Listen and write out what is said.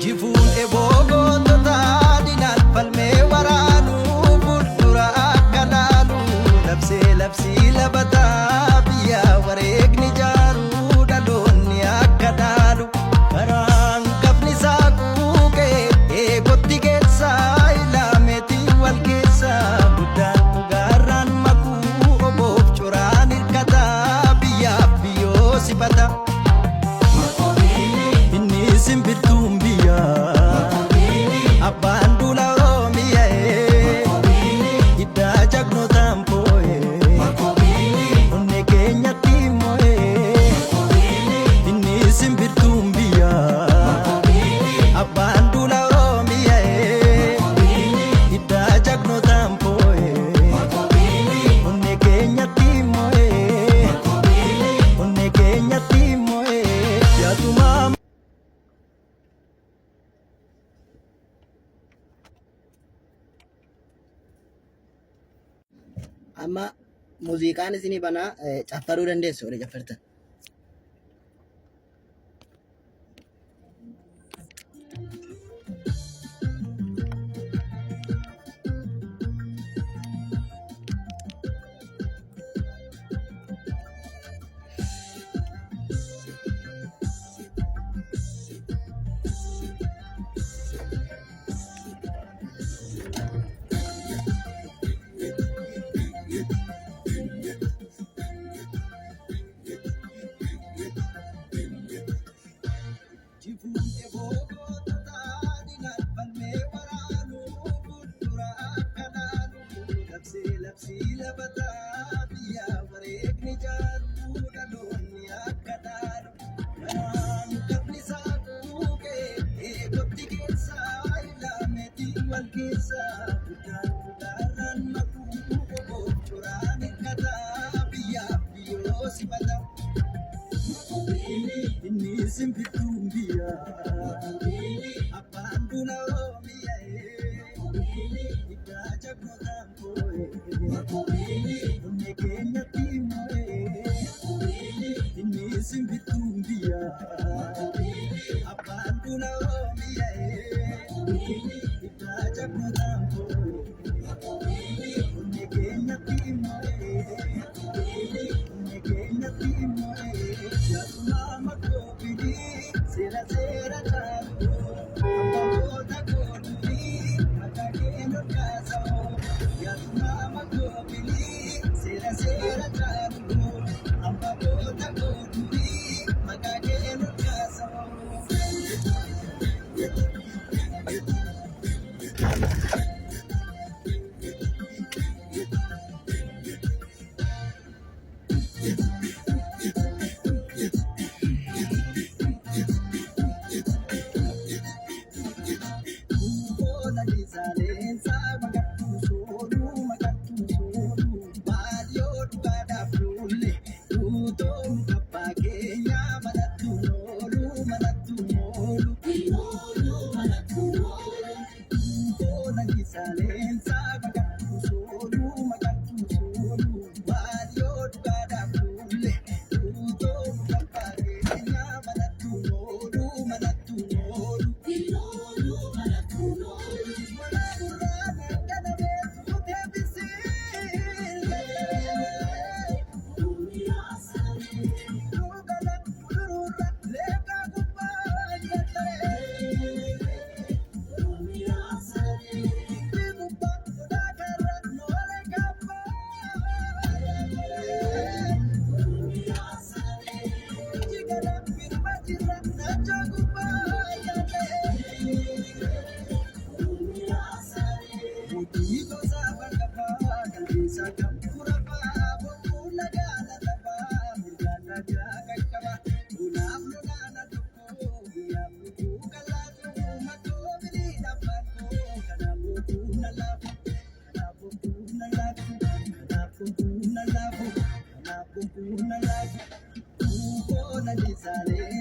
Jifuun eeboo goototaa diinaan falmee waraanu fuuldura akka laalu labsee labsii labataa biyya wareegni jaaru dhaloonni akka dhaalu karaan qabni isaa kuukee eegotti keessaa ilaameetii wal keessaa guddaan dhugaarraan makuu oboof coraan hirkataa biyyaaf biyyoo sifata. Simbirtuun biyyaa abbaan duula Oromiyaa hiddaa jagnootaan boo'ee onnee keenyatti moo'ee inni simbirtuun biyyaa abbaan duula Oromiyaa hiddaa jagnootaan boo'ee onnee keenyatti moo'ee onnee keenyatti moo'ee yaatumaa. Amma muuziqaan isinii banaa caffaruu dandeessu warri caffartan. Simbirtuun biyyaa abbaan duula Oromiyaa hiddaa jagnootaan boo'ee onnee keenyatti moo'ee inni simbirtuun biyyaa abbaan duula Oromiyaa hiddaa jagnootaan boo'ee onnee keenyatti moo'ee onnee keenyatti moo'ee yaatumaa makoo. Sera sera chalu, amboota koolii, makakeeno kaasa'oo. Yaatuma koolii, sera sera chalu, amboota koolii, makakeeno kaasa'oo. Una live,